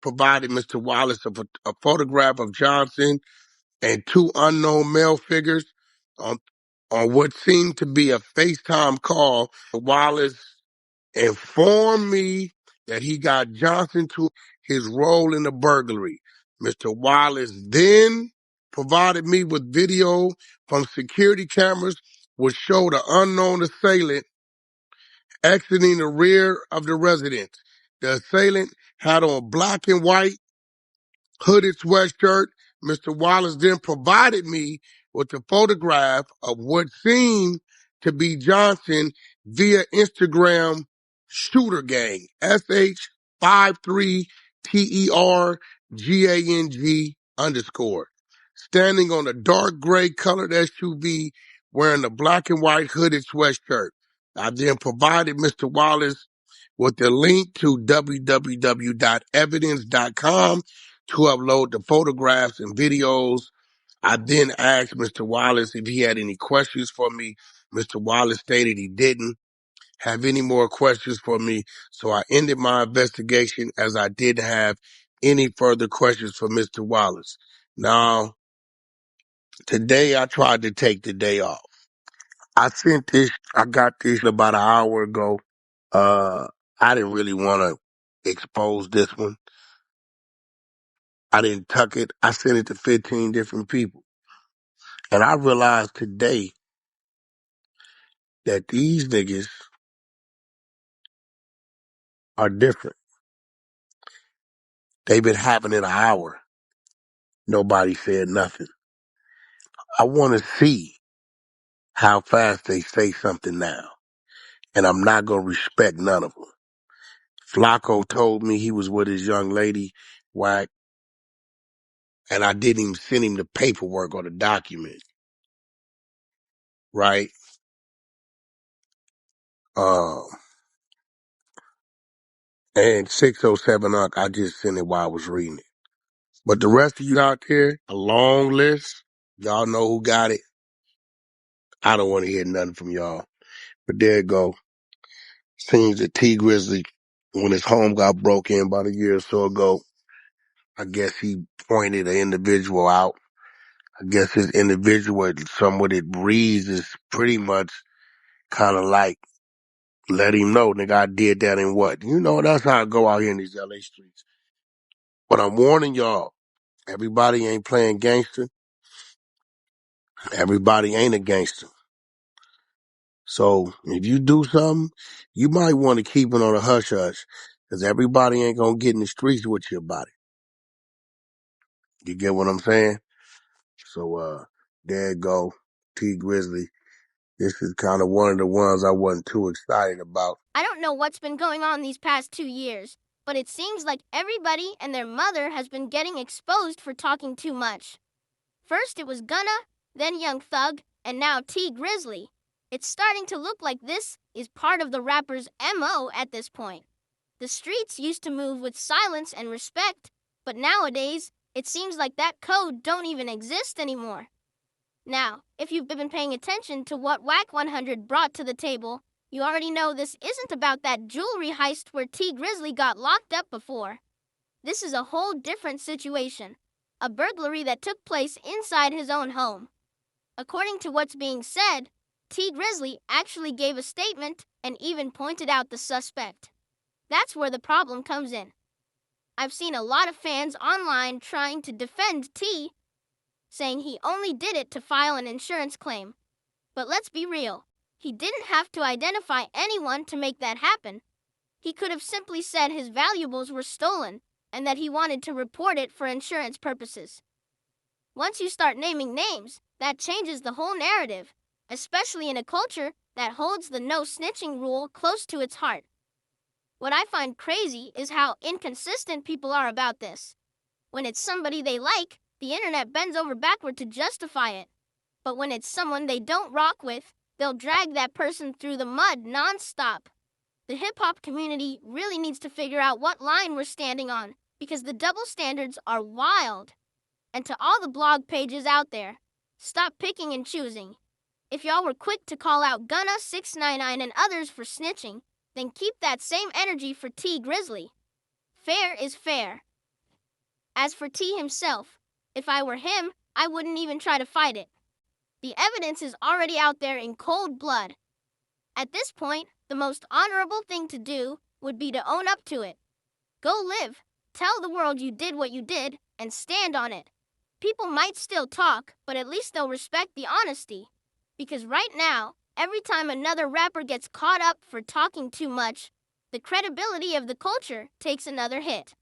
provided Mr. Wallace a photograph of Johnson and two unknown male figures on what seemed to be a FaceTime call. Wallace informed me that he got Johnson to his role in the burglary. Mr. Wallace then provided me with video from security cameras which showed an unknown assailant exiting the rear of the residence. The assailant had on black and white hooded sweatshirt. Mr. Wallace then provided me with a photograph of what seemed to be Johnson via Instagram shooter gang, SH53TERGANG_, standing on a dark gray colored SUV wearing a black and white hooded sweatshirt. I then provided Mr. Wallace with the link to www.evidence.com to upload the photographs and videos. I then asked Mr. Wallace if he had any questions for me. Mr. Wallace stated he didn't have any more questions for me, so I ended my investigation as I didn't have any further questions for Mr. Wallace. Now, today I tried to take the day off. I got this about an hour ago. I didn't really want to expose this one. I didn't tuck it. I sent it to 15 different people. And I realized today that these niggas are different. They've been having it an hour. Nobody said nothing. I want to see how fast they say something now. And I'm not going to respect none of them. Flacco told me he was with his young lady, Wack, and I didn't even send him the paperwork or the document. Right? And 607 UNC, I just sent it while I was reading it. But the rest of you out there, a long list. Y'all know who got it. I don't want to hear nothing from y'all. But there it go. Seems that Tee Grizzley, when his home got broke in about a year or so ago, I guess he pointed an individual out. I guess his individual, from what it reads, is pretty much kind of like, let him know, nigga, I did that and what. You know, that's how I go out here in these LA streets. But I'm warning y'all, everybody ain't playing gangster. Everybody ain't a gangster. So if you do something, you might want to keep it on a hush hush, because everybody ain't gonna get in the streets with you about it. You get what I'm saying? So there it go, Tee Grizzley. This is kind of one of the ones I wasn't too excited about. I don't know what's been going on these past 2 years, but it seems like everybody and their mother has been getting exposed for talking too much. First it was Gunna, then Young Thug, and now Tee Grizzley. It's starting to look like this is part of the rapper's MO at this point. The streets used to move with silence and respect, but nowadays, it seems like that code don't even exist anymore. Now, if you've been paying attention to what Wack 100 brought to the table, you already know this isn't about that jewelry heist where Tee Grizzley got locked up before. This is a whole different situation, a burglary that took place inside his own home. According to what's being said, Tee Grizzley actually gave a statement and even pointed out the suspect. That's where the problem comes in. I've seen a lot of fans online trying to defend T, saying he only did it to file an insurance claim. But let's be real, he didn't have to identify anyone to make that happen. He could have simply said his valuables were stolen and that he wanted to report it for insurance purposes. Once you start naming names, that changes the whole narrative, especially in a culture that holds the no snitching rule close to its heart. What I find crazy is how inconsistent people are about this. When it's somebody they like, the internet bends over backward to justify it. But when it's someone they don't rock with, they'll drag that person through the mud non-stop. The hip-hop community really needs to figure out what line we're standing on, because the double standards are wild. And to all the blog pages out there, stop picking and choosing. If y'all were quick to call out Gunna, 699 and others for snitching, then keep that same energy for Tee Grizzley. Fair is fair. As for Tee himself, if I were him, I wouldn't even try to fight it. The evidence is already out there in cold blood. At this point, the most honorable thing to do would be to own up to it. Go live, tell the world you did what you did, and stand on it. People might still talk, but at least they'll respect the honesty. Because right now, every time another rapper gets caught up for talking too much, the credibility of the culture takes another hit.